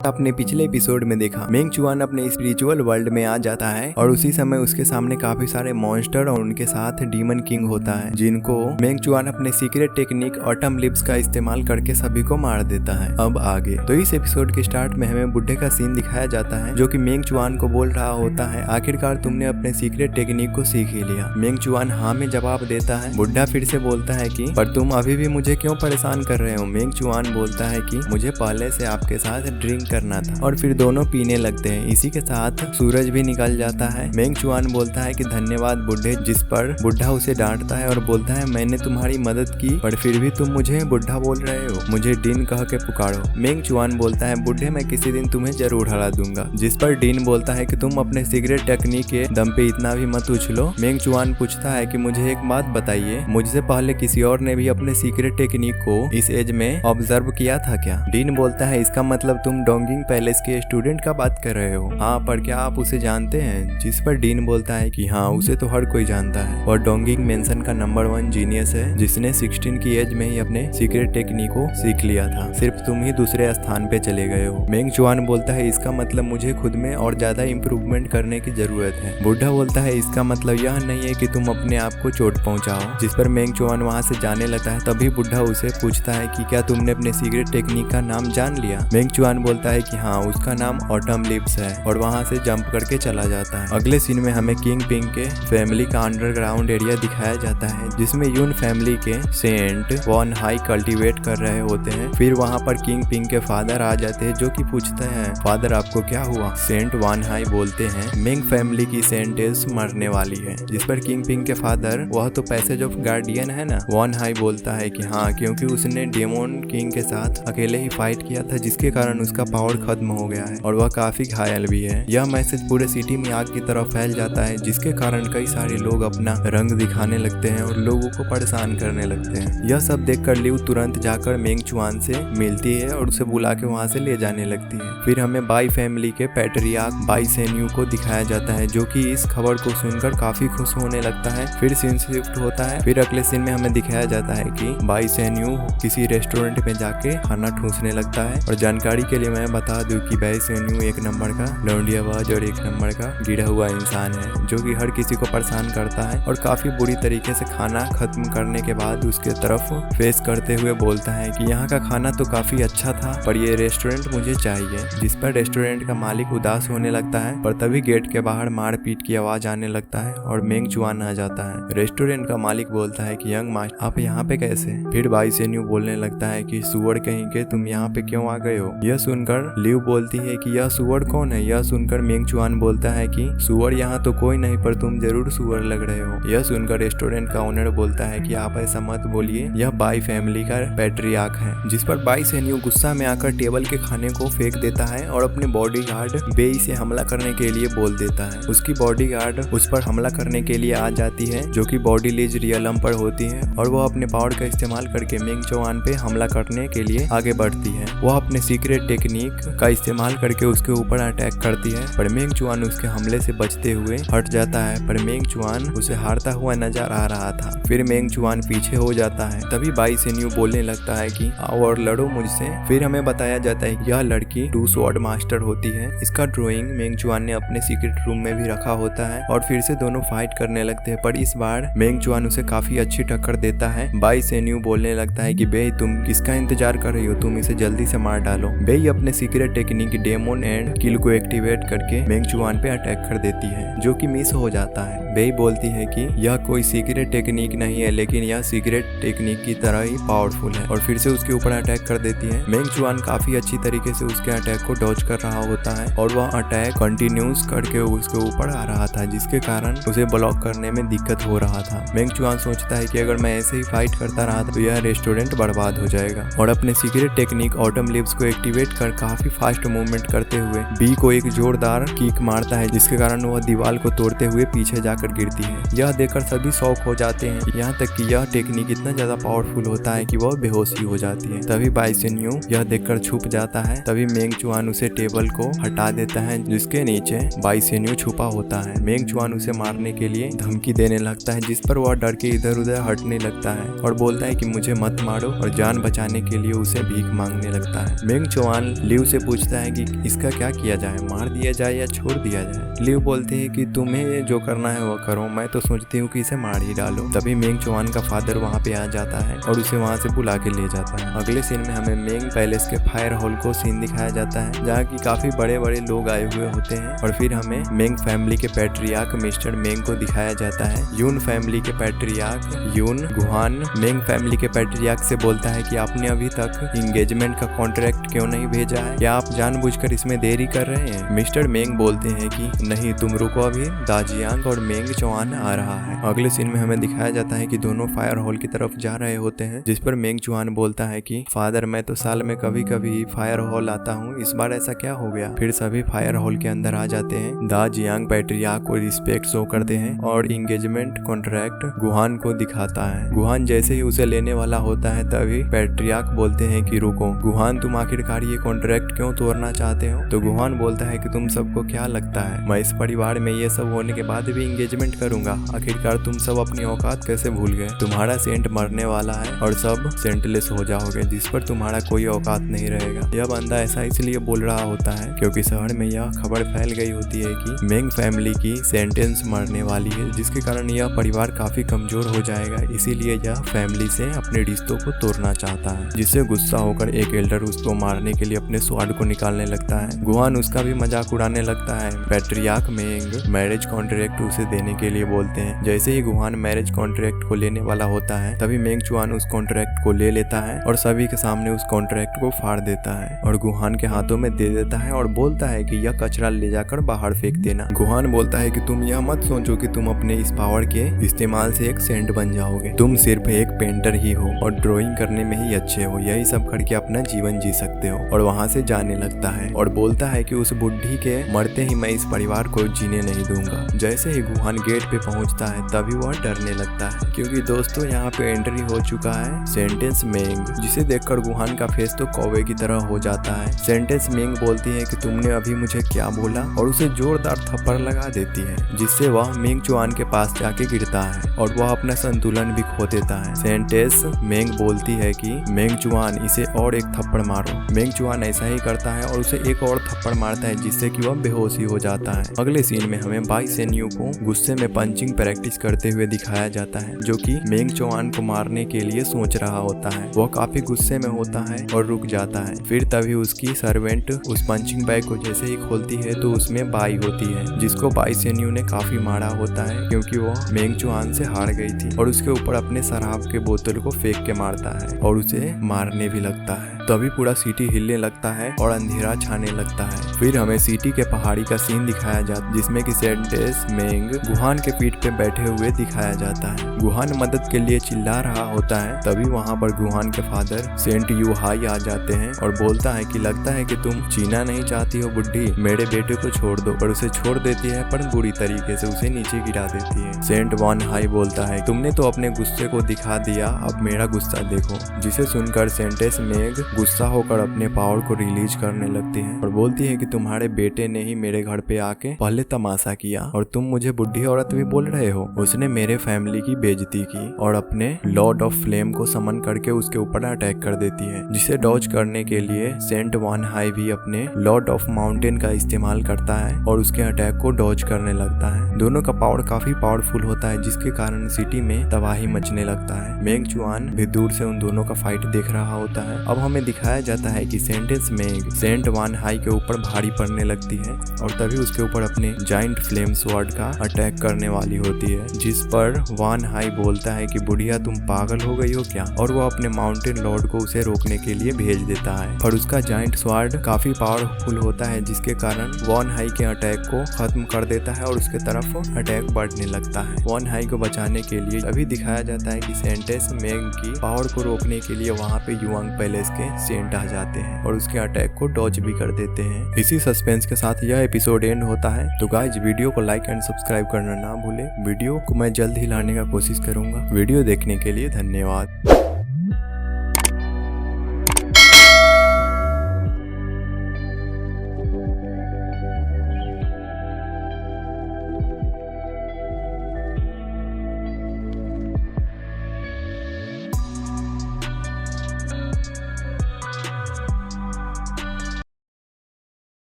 आपने पिछले एपिसोड में देखा मेंग चुआन अपने स्पिरिचुअल वर्ल्ड में आ जाता है और उसी समय उसके सामने काफी सारे मॉन्स्टर और उनके साथ डीमन किंग होता है, जिनको मेंग चुआन अपने सीक्रेट टेक्निक ऑटम लिप्स का इस्तेमाल करके सभी को मार देता है। अब आगे तो इस एपिसोड के स्टार्ट में हमें बुढ़े का सीन दिखाया जाता है, जो कि मेंग चुआन को बोल रहा होता है आखिरकार तुमने अपने सीक्रेट टेक्निक को सीख ही लिया। मेंग चुआन हाँ में जवाब देता है। बुढ़ा फिर से बोलता है कि पर तुम अभी भी मुझे क्यों परेशान कर रहे हो। मेंग चुआन बोलता है कि मुझे पहले से आपके साथ ड्रिंक करना था, और फिर दोनों पीने लगते हैं। इसी के साथ सूरज भी निकल जाता है। मेंग चुआन बोलता है कि धन्यवाद बुढ़े, जिस पर बुढ़ा उसे डांटता है और बोलता है मैंने तुम्हारी मदद की पर फिर भी तुम मुझे बुढ़ा बोल रहे हो, मुझे डीन कह के पुकारो। मेंग चुआन बोलता है बुढ़े मैं किसी दिन तुम्हें जरूर हरा दूंगा, जिस पर डीन बोलता है कि तुम अपने सिगरेट टेक्निक के दम पे इतना भी मत उछलो। मेंग चुआन पूछता है कि मुझे एक बात बताइए, मुझसे पहले किसी और ने भी अपने सीक्रेट टेक्निक को इस एज में ऑब्जर्व किया था क्या। डीन बोलता है इसका मतलब तुम डोंगिंग पैलेस के स्टूडेंट का बात कर रहे हो। हाँ, पर क्या आप उसे जानते हैं। जिस पर डीन बोलता है कि हाँ उसे तो हर कोई जानता है, और डोंगिंग मेंशन का नंबर 1 जीनियस है, जिसने 16 की एज में ही अपने सीक्रेट टेक्निक को सीख लिया था। सिर्फ तुम ही दूसरे स्थान पे चले गए हो। मेंग चुआन बोलता है इसका मतलब मुझे खुद में और ज्यादा इम्प्रूवमेंट करने की जरूरत है। बुढ़ा बोलता है इसका मतलब यह नहीं है कि तुम अपने आप को चोट पहुंचाओ। जिस पर मेंग चुआन वहाँ से जाने लगता है। तभी बुढ़ा उसे पूछता है कि क्या तुमने अपने सीक्रेट टेक्निक का नाम जान लिया। मेंग चुआन बोलता है कि हाँ उसका नाम ऑटम लिप्स है, और वहाँ से जंप करके चला जाता है। अगले सीन में हमें किंग पिंग के फैमिली का अंडरग्राउंड एरिया दिखाया जाता है, जिसमें यून फैमिली के सेंट वन हाई कल्टीवेट कर रहे होते हैं। फिर वहाँ पर किंग पिंग के फादर आ जाते हैं, जो कि पूछते हैं फादर आपको क्या हुआ। सेंट वन हाई बोलते हैं मिंग फैमिली की सेंटेंस मरने वाली है। जिस पर किंग पिंग के फादर वह तो पैसेज ऑफ गार्डियन है ना। वन हाई बोलता है कि हाँ, क्योंकि उसने डेमोन किंग के साथ अकेले ही फाइट किया था, जिसके कारण उसका पावर खत्म हो गया है और वह काफी घायल भी है। यह मैसेज पूरे सिटी में आग की तरफ फैल जाता है, जिसके कारण कई सारे लोग अपना रंग दिखाने लगते हैं और लोगों को परेशान करने लगते हैं। यह सब देखकर लिव तुरंत जाकर मेंग चुआन से मिलती है और उसे बुला के वहाँ से ले जाने लगती है। फिर हमें बाई फैमिली के पैट्रियार्क बाई सेन्यू को दिखाया जाता है, जो कि इस खबर को सुनकर काफी खुश होने लगता है। फिर सीन शिफ्ट होता है। फिर अगले सीन में हमें दिखाया जाता है कि बाई सेन्यू किसी रेस्टोरेंट में जाके खाना ठूसने लगता है। और जानकारी के लिए मैं बता दूं कि बाई सेन्यू एक नंबर का लौंडियाबाज और एक नंबर का गिरा हुआ इंसान है, जो कि हर किसी को परेशान करता है और काफी बुरी तरीके से खाना खत्म करने के बाद उसके तरफ फेस करते हुए बोलता है कि यहाँ का खाना तो काफी अच्छा था, पर ये रेस्टोरेंट मुझे चाहिए। जिस पर रेस्टोरेंट का मालिक उदास होने लगता है, पर तभी गेट के बाहर मारपीट की आवाज आने लगता है और मेंग चुआन आ जाता है। रेस्टोरेंट का मालिक बोलता है कि यंग मास्टर आप यहाँ पे कैसे। फिर बाई सेन्यू बोलने लगता है कि सुअर कहीं के तुम यहाँ पे क्यों आ गए हो। यह सुनकर लिव बोलती है कि यह सुअर कौन है। यह सुनकर मेंग चुआन बोलता है कि सुअर यहाँ तो कोई नहीं, पर तुम जरूर सुअर लग रहे हो। यह सुनकर रेस्टोरेंट का ओनर बोलता है कि आप ऐसा मत बोलिए, यह बाई फैमिली का पैट्रियार्क है। जिस पर बाई सेन्यू गुस्सा में आकर टेबल के खाने को फेंक देता है और अपने बॉडीगार्ड बेई से हमला करने के लिए बोल देता है। उसकी बॉडीगार्ड उस पर हमला करने के लिए आ जाती है, जो कि बॉडी लीज रियलम पर होती है, और वह अपने पावर का इस्तेमाल करके मेंग चुआन पे हमला करने के लिए आगे बढ़ती है। वह अपने सीक्रेट टेक्निक का इस्तेमाल करके उसके ऊपर अटैक करती है, पर मेंग चुआन उसके हमले से बचते हुए हट जाता है। पर मेंग चुआन उसे हारता हुआ नजर आ रहा था। फिर मेंग चुआन पीछे हो जाता है। तभी बाई सेन्यू बोलने लगता है कि आओ और लड़ो मुझसे। फिर हमें बताया जाता है यह लड़की 2 स्वॉर्ड मास्टर होती है। इसका ड्राइंग मेंग चुआन ने अपने सीक्रेट रूम में भी रखा होता है, और फिर से दोनों फाइट करने लगते हैं, पर इस बार मेंग चुआन उसे काफी अच्छी टक्कर देता है। बाई सेन्यू बोलने लगता है कि बेई तुम किसका इंतजार कर रही हो, तुम इसे जल्दी से मार डालो। बेई अपने secret technique demon and kill को एक्टिवेट करके मेंग चुआन पे अटैक कर देती है, जो कि मिस हो जाता है। बेई बोलती है कि यह कोई सीक्रेट टेक्निक नहीं है, लेकिन यह सीक्रेट टेक्निक की तरह ही पावरफुल है, और फिर से उसके ऊपर अटैक कर देती है। मेंग चुआन काफी अच्छी तरीके से उसके अटैक को डॉज कर रहा होता है, और वह अटैक कंटिन्यूस करके उसके ऊपर आ रहा था, जिसके कारण उसे ब्लॉक करने में दिक्कत हो रहा था। मेंग चुआन सोचता है कि अगर मैं ऐसे ही फाइट करता रहा तो यह रेस्टोरेंट बर्बाद हो जाएगा, और अपने सीक्रेट टेक्निक ऑटम लिप्स को एक्टिवेट कर काफी फास्ट मूवमेंट करते हुए बी को एक जोरदार किक मारता है, जिसके कारण वह दीवार को तोड़ते हुए पीछे जाकर गिरती है। यह देखकर सभी शॉक हो जाते हैं, यहाँ तक कि यह टेक्निक इतना ज्यादा पावरफुल होता है कि वह बेहोश ही हो जाती है। तभी बाई सेन्यू यह देखकर छुप जाता है। तभी मेंग चुआन उसे टेबल को हटा देता है, जिसके नीचे बाई सेन्यू छुपा होता है। मेंग चुआन उसे मारने के लिए धमकी देने लगता है, जिस पर वह डर के इधर उधर हटने लगता है और बोलता है कि मुझे मत मारो, और जान बचाने के लिए उसे भीख मांगने लगता है। मेंग चुआन लिव से पूछता है कि इसका क्या किया जाए, मार दिया जाए या छोड़ दिया जाए। लिव बोलते हैं कि तुम्हें जो करना है वो करो, मैं तो सोचती हूँ कि इसे मार ही डालो। तभी मेंग चुआन का फादर वहाँ पे आ जाता है और उसे वहाँ से बुला के ले जाता है। अगले सीन में हमें मेंग पैलेस के फायर हॉल को सीन दिखाया जाता है जहाँ की काफी बड़े बड़े लोग आए हुए होते हैं। और फिर हमें मेंग फैमिली के पैट्रियार्क मिस्टर मेंग को दिखाया जाता है। यून फैमिली के पैट्रियार्क यून गुहान मेंग फैमिली के पैट्रियार्क से बोलता है कि आपने अभी तक एंगेजमेंट का कॉन्ट्रैक्ट क्यों नहीं भेजा है, क्या आप जानबूझकर इसमें देरी कर रहे हैं। मिस्टर मेंग बोलते हैं कि नहीं, तुम रुको, अभी दाजियांग और मेंग चुआन आ रहा है। अगले सीन में हमें दिखाया जाता है कि दोनों फायर हॉल की तरफ जा रहे होते हैं, जिस पर मेंग चुआन बोलता है कि फादर, मैं तो साल में कभी कभी फायर हॉल आता हूँ, इस बार ऐसा क्या हो गया। फिर सभी फायर हॉल के अंदर आ जाते हैं। दाजियांग पैट्रियार्क को रिस्पेक्ट शो करते हैं और एंगेजमेंट कॉन्ट्रैक्ट गुहान को दिखाता है। गुहान जैसे ही उसे लेने वाला होता है तभी पैट्रियार्क बोलते हैं कि रुको गुहान, तुम आखिरकार ये कॉन्ट्रैक्ट क्यों तोड़ना चाहते हो। तो गुहान बोलता है कि तुम सबको क्या लगता है मैं इस परिवार में ये सब होने के बाद भी एंगेजमेंट करूंगा, आखिरकार तुम सब अपनी औकात कैसे भूल गए। तुम्हारा सेंट मरने वाला है और सब सेंटलेस हो जाओगे, जिस पर तुम्हारा कोई औकात नहीं रहेगा। यह बंदा ऐसा इसलिए बोल रहा होता है क्योंकि शहर में यह खबर फैल गई होती है कि मेंग फैमिली की सेंटेंस मरने वाली है, जिसके कारण यह परिवार काफी कमजोर हो जाएगा। इसीलिए यह फैमिली से अपने रिश्तों को तोड़ना चाहता है, जिससे गुस्सा होकर एक एल्डर उसको मारने के लिए अपने स्वाड को निकालने लगता है। गुहान उसका भी मजाक उड़ाने लगता है। पैट्रियार्क मेंग मैरिज कॉन्ट्रैक्ट उसे देने के लिए बोलते हैं। जैसे ही गुहान मैरिज कॉन्ट्रैक्ट को लेने वाला होता है तभी मेंग चुआन उस कॉन्ट्रैक्ट को ले लेता है और सभी के सामने उस कॉन्ट्रैक्ट को फाड़ देता है और गुहान के हाथों में दे देता है और बोलता है कि यह कचरा ले जाकर बाहर फेंक देना। गुहान बोलता है कि तुम यह मत सोचो कि तुम अपने इस पावर के इस्तेमाल से एक सेंट बन जाओगे, तुम सिर्फ एक पेंटर ही हो और ड्राइंग करने में ही अच्छे हो, यही सब करके अपना जीवन जी सकते हो। और वहाँ से जाने लगता है और बोलता है कि उस बुढ़ी के मरते ही मैं इस परिवार को जीने नहीं दूंगा। जैसे ही गुहान गेट पे पहुंचता है तभी वह डरने लगता है क्योंकि दोस्तों यहाँ पे एंट्री हो चुका है सेंटेंस मेंग, जिसे देखकर गुहान का फेस तो कौवे की तरह हो जाता है। सेंटेंस मेंग बोलती है कि तुमने अभी मुझे क्या बोला और उसे जोरदार थप्पड़ लगा देती है, जिससे वह मेंग चुआन के पास जाके गिरता है और वह अपना संतुलन भी खो देता है। सेंटेंस मेंग बोलती है कि मेंग चुआन इसे और एक थप्पड़ मारो। मेंग चुआन ऐसा ही करता है और उसे एक और थप्पड़ मारता है, जिससे कि वह बेहोश ही हो जाता है। अगले सीन में हमें बाई सेन्यू को गुस्से में पंचिंग प्रैक्टिस करते हुए दिखाया जाता है, जो कि मेंग चुआन को मारने के लिए सोच रहा होता है। वह काफी गुस्से में होता है और रुक जाता है। फिर तभी उसकी सर्वेंट उस पंचिंग बैग को जैसे ही खोलती है तो उसमें बाई होती है, जिसको बाई सेन्यू ने काफी मारा होता है क्योंकि वह मेंग चुआन से हार गई थी और उसके ऊपर अपने शराब के बोतल को फेंक के मारता है और उसे मारने भी लगता है। तभी पूरा सिटी हिलने लगता है और अंधेरा छाने लगता है। फिर हमें सिटी के पहाड़ी का सीन दिखाया जाता जिसमें कि सेंटेंस मेंग गुहान के पीठ पे बैठे हुए दिखाया जाता है। गुहान मदद के लिए चिल्ला रहा होता है। तभी वहाँ पर गुहान के फादर सेंट यू हाई आ जाते हैं और बोलता है कि लगता है कि तुम जीना नहीं चाहती हो बुड्ढी, मेरे बेटे को छोड़ दो। पर उसे छोड़ देती है पर बुरी तरीके से उसे नीचे गिरा देती है। सेंट वन हाई बोलता है तुमने तो अपने गुस्से को दिखा दिया, अब मेरा गुस्सा देखो। जिसे सुनकर सेंटेंस मेंग गुस्सा होकर अपने पावर को रिलीज करने लगती है और बोलती है कि तुम्हारे बेटे ने ही मेरे घर पे आके पहले तमाशा किया और तुम मुझे बुढ़ी औरत भी बोल रहे हो। उसने मेरे फैमिली की बेइज्जती की और अपने लॉर्ड ऑफ फ्लेम को समन करके उसके ऊपर अटैक कर देती है, जिसे डॉज करने के लिए सेंट वन हाई भी अपने लॉर्ड ऑफ माउंटेन का इस्तेमाल करता है और उसके अटैक को डॉज करने लगता है। दोनों का पावर काफी पावरफुल होता है, जिसके कारण सिटी में तबाही मचने लगता है। मेंग चुआन भी दूर से उन दोनों का फाइट देख रहा होता है। अब हमें दिखाया जाता है कि सेंटेंस मेंग सेंट वन हाई के ऊपर भारी पड़ने लगती है और तभी उसके ऊपर अपने जाइंट फ्लेम स्वॉर्ड का अटैक करने वाली होती है, जिस पर वन हाई बोलता है कि बुढ़िया तुम पागल हो गई हो क्या, और वो अपने माउंटेन लॉर्ड को उसे रोकने के लिए भेज देता है। और उसका जाइंट स्वॉर्ड काफी पावरफुल होता है, जिसके कारण वन हाई के अटैक को खत्म कर देता है और उसके तरफ अटैक बढ़ने लगता है। वन हाई को बचाने के लिए अभी दिखाया जाता है कि सेंटेंस मेंग की पावर को रोकने के लिए वहाँ पे युआंग पैलेस के सेंट आ जाते हैं और उसके अटैक को डॉज भी कर देते हैं। इसी सस्पेंस के साथ यह एपिसोड एंड होता है। तो गाइज वीडियो को लाइक एंड सब्सक्राइब करना ना भूले। वीडियो को मैं जल्द ही लाने का कोशिश करूंगा। वीडियो देखने के लिए धन्यवाद।